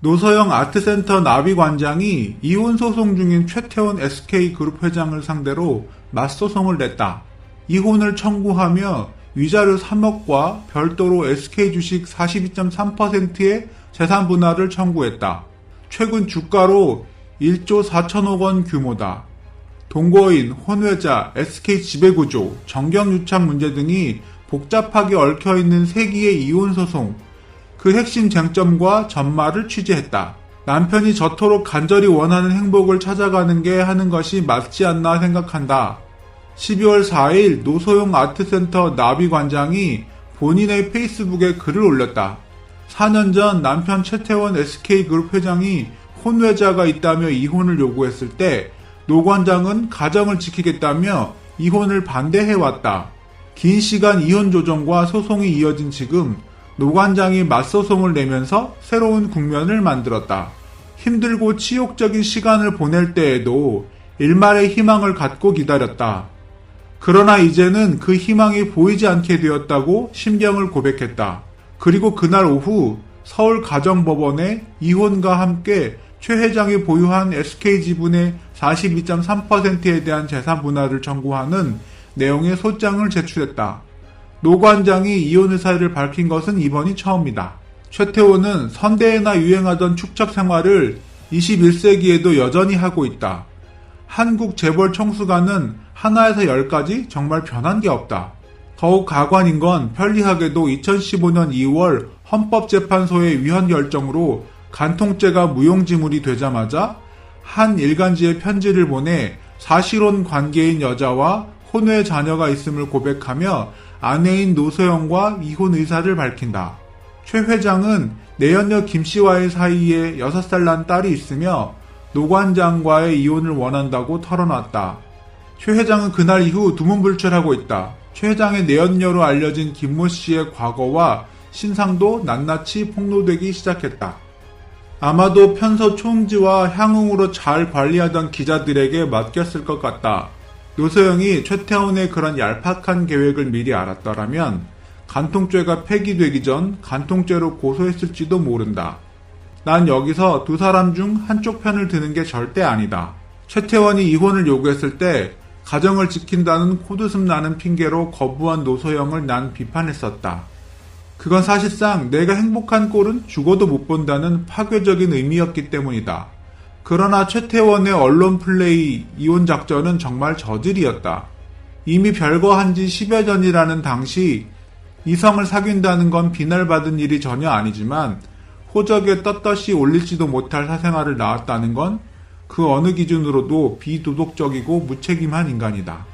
노서영 아트센터 나비관장이 이혼 소송 중인 최태원 SK그룹 회장을 상대로 맞소송을 냈다. 이혼을 청구하며 위자료 3억과 별도로 SK주식 42.3%의 재산 분할을 청구했다. 최근 주가로 1조 4천억 원 규모다. 동거인, 혼외자, SK 지배구조, 정경유착 문제 등이 복잡하게 얽혀있는 세기의 이혼소송, 그 핵심 쟁점과 전말을 취재했다. 남편이 저토록 간절히 원하는 행복을 찾아가는 게 하는 것이 맞지 않나 생각한다. 12월 4일 노소영 아트센터 나비관장이 본인의 페이스북에 글을 올렸다. 4년 전 남편 최태원 SK그룹 회장이 혼외자가 있다며 이혼을 요구했을 때 노 관장은 가정을 지키겠다며 이혼을 반대해왔다. 긴 시간 이혼 조정과 소송이 이어진 지금 노 관장이 맞소송을 내면서 새로운 국면을 만들었다. 힘들고 치욕적인 시간을 보낼 때에도 일말의 희망을 갖고 기다렸다. 그러나 이제는 그 희망이 보이지 않게 되었다고 심경을 고백했다. 그리고 그날 오후 서울 가정법원에 이혼과 함께 최 회장이 보유한 SK지분의 42.3%에 대한 재산 분할을 청구하는 내용의 소장을 제출했다. 노 관장이 이혼 의사를 밝힌 것은 이번이 처음이다. 최태원은 선대에나 유행하던 축적 생활을 21세기에도 여전히 하고 있다. 한국 재벌 총수가는 하나에서 10까지 정말 변한 게 없다. 더욱 가관인 건 편리하게도 2015년 2월 헌법재판소의 위헌 결정으로 간통죄가 무용지물이 되자마자 한 일간지에 편지를 보내 사실혼 관계인 여자와 혼외 자녀가 있음을 고백하며 아내인 노소영과 이혼 의사를 밝힌다. 최 회장은 내연녀 김씨와의 사이에 6살 난 딸이 있으며 노 관장과의 이혼을 원한다고 털어놨다. 최 회장은 그날 이후 두문불출하고 있다. 최 회장의 내연녀로 알려진 김모 씨의 과거와 신상도 낱낱이 폭로되기 시작했다. 아마도 편서 총지와 향응으로 잘 관리하던 기자들에게 맡겼을 것 같다. 노소영이 최태원의 그런 얄팍한 계획을 미리 알았더라면 간통죄가 폐기되기 전 간통죄로 고소했을지도 모른다. 난 여기서 두 사람 중 한쪽 편을 드는 게 절대 아니다. 최태원이 이혼을 요구했을 때 가정을 지킨다는 코드숨 나는 핑계로 거부한 노소영을 난 비판했었다. 그건 사실상 내가 행복한 꼴은 죽어도 못 본다는 파괴적인 의미였기 때문이다. 그러나 최태원의 언론 플레이 이혼 작전은 정말 저질이었다. 이미 별거 한 지 10여 전이라는 당시 이성을 사귄다는 건 비난받은 일이 전혀 아니지만 호적에 떳떳이 올릴지도 못할 사생활을 낳았다는 건 그 어느 기준으로도 비도덕적이고 무책임한 인간이다.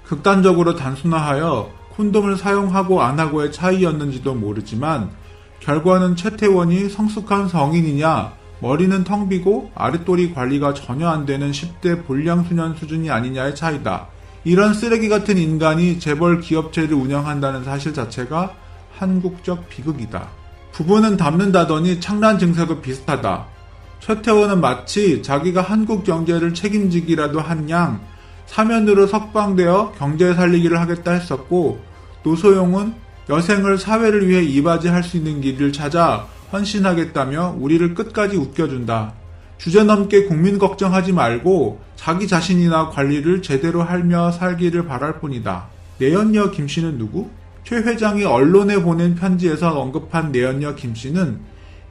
극단적으로 단순화하여 콘돔을 사용하고 안 하고의 차이였는지도 모르지만 결과는 최태원이 성숙한 성인이냐 머리는 텅 비고 아랫도리 관리가 전혀 안 되는 10대 불량수년 수준이 아니냐의 차이다. 이런 쓰레기 같은 인간이 재벌 기업체를 운영한다는 사실 자체가 한국적 비극이다. 부부는 닮는다더니 창란 증세도 비슷하다. 최태원은 마치 자기가 한국 경제를 책임지기라도 한 양 사면으로 석방되어 경제 살리기를 하겠다 했었고 노소영은 여생을 사회를 위해 이바지할 수 있는 길을 찾아 헌신하겠다며 우리를 끝까지 웃겨준다. 주제넘게 국민 걱정하지 말고 자기 자신이나 관리를 제대로 하며 살기를 바랄 뿐이다. 내연녀 김씨는 누구? 최 회장이 언론에 보낸 편지에서 언급한 내연녀 김씨는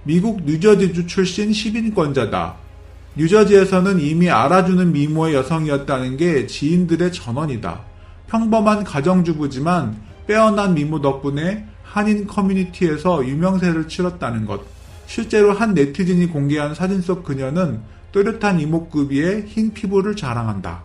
미국 뉴저지주 출신 10인권자다. 뉴저지에서는 이미 알아주는 미모의 여성이었다는 게 지인들의 전언이다. 평범한 가정주부지만 빼어난 미모 덕분에 한인 커뮤니티에서 유명세를 치렀다는 것. 실제로 한 네티즌이 공개한 사진 속 그녀는 또렷한 이목구비에 흰 피부를 자랑한다.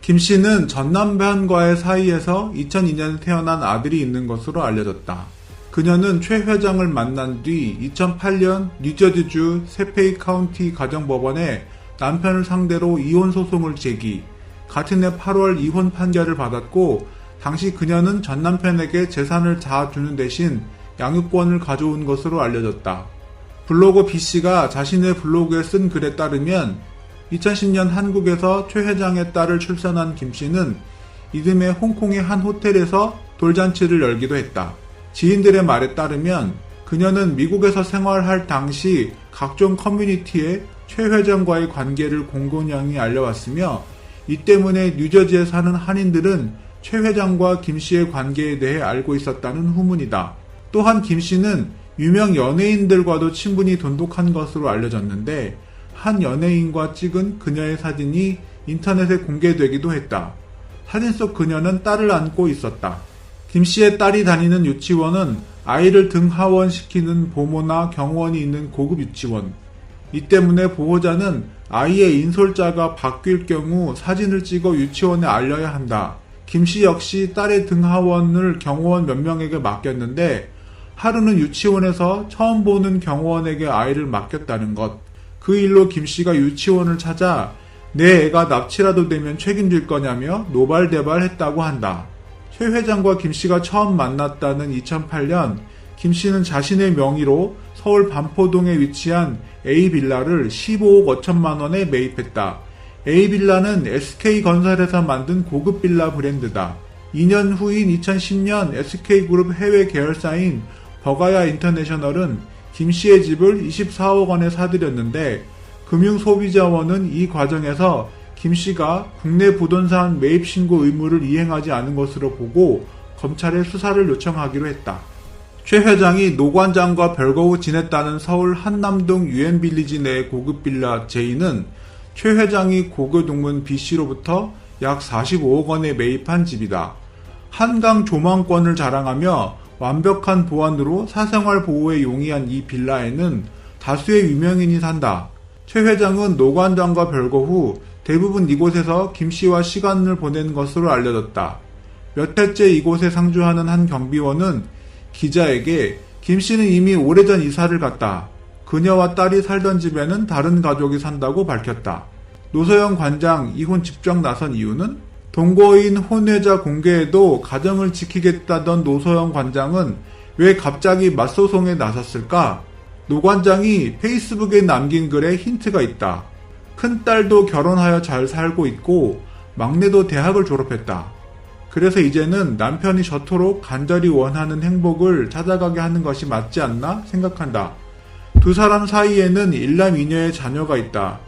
김 씨는 전 남편과의 사이에서 2002년에 태어난 아들이 있는 것으로 알려졌다. 그녀는 최 회장을 만난 뒤 2008년 뉴저지주 세페이 카운티 가정법원에 남편을 상대로 이혼 소송을 제기, 같은 해 8월 이혼 판결을 받았고 당시 그녀는 전 남편에게 재산을 다 주는 대신 양육권을 가져온 것으로 알려졌다. 블로거 B씨가 자신의 블로그에 쓴 글에 따르면 2010년 한국에서 최 회장의 딸을 출산한 김씨는 이듬해 홍콩의 한 호텔에서 돌잔치를 열기도 했다. 지인들의 말에 따르면 그녀는 미국에서 생활할 당시 각종 커뮤니티에 최 회장과의 관계를 공공연히 알려왔으며 이 때문에 뉴저지에 사는 한인들은 최 회장과 김 씨의 관계에 대해 알고 있었다는 후문이다. 또한 김 씨는 유명 연예인들과도 친분이 돈독한 것으로 알려졌는데 한 연예인과 찍은 그녀의 사진이 인터넷에 공개되기도 했다. 사진 속 그녀는 딸을 안고 있었다. 김 씨의 딸이 다니는 유치원은 아이를 등하원시키는 보모나 경호원이 있는 고급 유치원. 이 때문에 보호자는 아이의 인솔자가 바뀔 경우 사진을 찍어 유치원에 알려야 한다. 김 씨 역시 딸의 등하원을 경호원 몇 명에게 맡겼는데 하루는 유치원에서 처음 보는 경호원에게 아이를 맡겼다는 것. 그 일로 김 씨가 유치원을 찾아 내 애가 납치라도 되면 책임질 거냐며 노발대발했다고 한다. 최 회장과 김 씨가 처음 만났다는 2008년 김 씨는 자신의 명의로 서울 반포동에 위치한 A빌라를 15억 5천만 원에 매입했다. A빌라는 SK건설에서 만든 고급 빌라 브랜드다. 2년 후인 2010년 SK그룹 해외 계열사인 버가야 인터내셔널은 김 씨의 집을 24억 원에 사들였는데 금융소비자원은 이 과정에서 김 씨가 국내 부동산 매입 신고 의무를 이행하지 않은 것으로 보고 검찰에 수사를 요청하기로 했다. 최 회장이 노 관장과 별거 후 지냈다는 서울 한남동 유엔빌리지 내 고급 빌라 J는 최 회장이 고교 동문 B씨로부터 약 45억 원에 매입한 집이다. 한강 조망권을 자랑하며 완벽한 보안으로 사생활 보호에 용이한 이 빌라에는 다수의 유명인이 산다. 최 회장은 노 관장과 별거 후 대부분 이곳에서 김 씨와 시간을 보낸 것으로 알려졌다. 몇 해째 이곳에 상주하는 한 경비원은 기자에게 김 씨는 이미 오래전 이사를 갔다. 그녀와 딸이 살던 집에는 다른 가족이 산다고 밝혔다. 노소영 관장 이혼 직접 나선 이유는? 동거인 혼외자 공개에도 가정을 지키겠다던 노소영 관장은 왜 갑자기 맞소송에 나섰을까? 노 관장이 페이스북에 남긴 글에 힌트가 있다. 큰딸도 결혼하여 잘 살고 있고 막내도 대학을 졸업했다. 그래서 이제는 남편이 저토록 간절히 원하는 행복을 찾아가게 하는 것이 맞지 않나 생각한다. 두 사람 사이에는 일남 이녀의 자녀가 있다.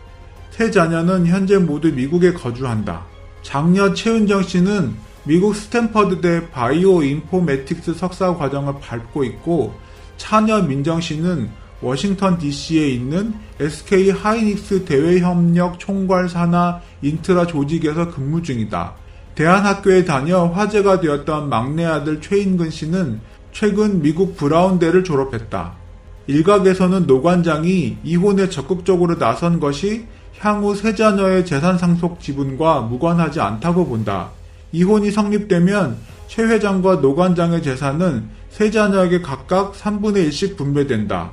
세 자녀는 현재 모두 미국에 거주한다. 장녀 최은정 씨는 미국 스탠퍼드대 바이오 인포매틱스 석사 과정을 밟고 있고 차녀 민정 씨는 워싱턴 DC에 있는 SK 하이닉스 대외협력 총괄 산하 인트라 조직에서 근무 중이다. 대안학교에 다녀 화제가 되었던 막내 아들 최인근 씨는 최근 미국 브라운대를 졸업했다. 일각에서는 노 관장이 이혼에 적극적으로 나선 것이 향후 세 자녀의 재산 상속 지분과 무관하지 않다고 본다. 이혼이 성립되면 최 회장과 노 관장의 재산은 세 자녀에게 각각 3분의 1씩 분배된다.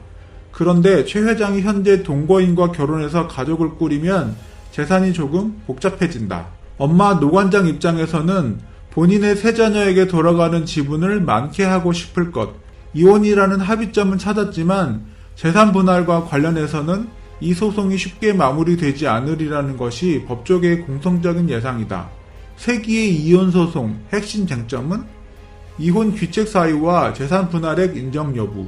그런데 최 회장이 현재 동거인과 결혼해서 가족을 꾸리면 재산이 조금 복잡해진다. 엄마 노 관장 입장에서는 본인의 세 자녀에게 돌아가는 지분을 많게 하고 싶을 것. 이혼이라는 합의점은 찾았지만 재산 분할과 관련해서는 이 소송이 쉽게 마무리되지 않으리라는 것이 법조계의 공통적인 예상이다. 세기의 이혼 소송 핵심 쟁점은 이혼 귀책 사유와 재산 분할액 인정 여부.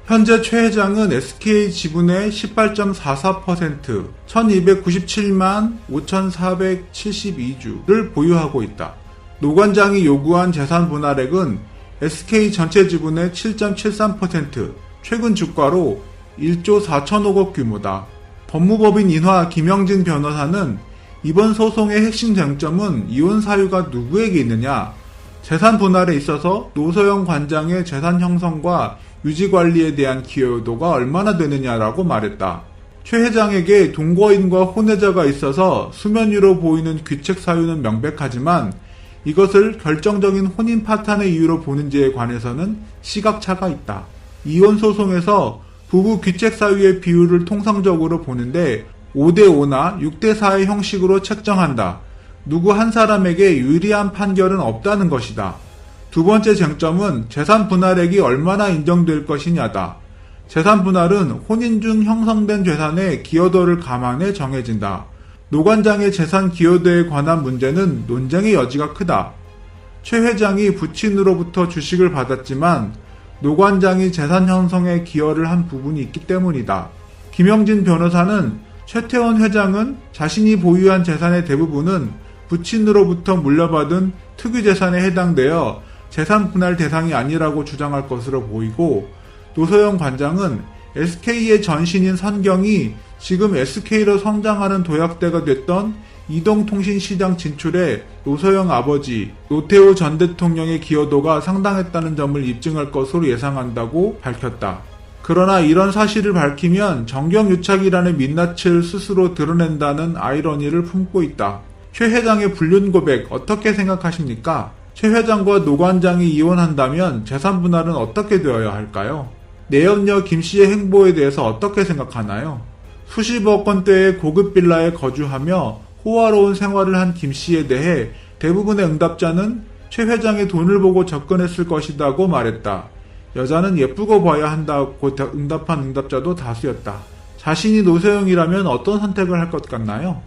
현재 최 회장은 SK 지분의 18.44%, 1297만 5472주를 보유하고 있다. 노 관장이 요구한 재산 분할액은 SK 전체 지분의 7.73%, 최근 주가로 1조 4천억원 규모다. 법무법인 인화 김영진 변호사는 이번 소송의 핵심 쟁점은 이혼 사유가 누구에게 있느냐, 재산 분할에 있어서 노소영 관장의 재산 형성과 유지관리에 대한 기여도가 얼마나 되느냐라고 말했다. 최 회장에게 동거인과 혼외자가 있어서 수면 위로 보이는 귀책 사유는 명백하지만 이것을 결정적인 혼인 파탄의 이유로 보는지에 관해서는 시각차가 있다. 이혼 소송에서 부부 귀책 사유의 비율을 통상적으로 보는데 5대5나 6대4의 형식으로 책정한다. 누구 한 사람에게 유리한 판결은 없다는 것이다. 두 번째 쟁점은 재산 분할액이 얼마나 인정될 것이냐다. 재산 분할은 혼인 중 형성된 재산의 기여도를 감안해 정해진다. 노 관장의 재산 기여도에 관한 문제는 논쟁의 여지가 크다. 최 회장이 부친으로부터 주식을 받았지만 노 관장이 재산 형성에 기여를 한 부분이 있기 때문이다. 김영진 변호사는 최태원 회장은 자신이 보유한 재산의 대부분은 부친으로부터 물려받은 특유재산에 해당되어 재산 분할 대상이 아니라고 주장할 것으로 보이고, 노소영 관장은 SK의 전신인 선경이 지금 SK로 성장하는 도약대가 됐던 이동통신시장 진출에 노소영 아버지 노태우 전 대통령의 기여도가 상당했다는 점을 입증할 것으로 예상한다고 밝혔다. 그러나 이런 사실을 밝히면 정경유착이라는 민낯을 스스로 드러낸다는 아이러니를 품고 있다. 최 회장의 불륜 고백 어떻게 생각하십니까? 최 회장과 노 관장이 이혼한다면 재산 분할은 어떻게 되어야 할까요? 내연녀 김 씨의 행보에 대해서 어떻게 생각하나요? 수십억 원대의 고급 빌라에 거주하며 호화로운 생활을 한 김 씨에 대해 대부분의 응답자는 최 회장의 돈을 보고 접근했을 것이라고 말했다. 여자는 예쁘고 봐야 한다고 응답한 응답자도 다수였다. 자신이 노소영이라면 어떤 선택을 할 것 같나요?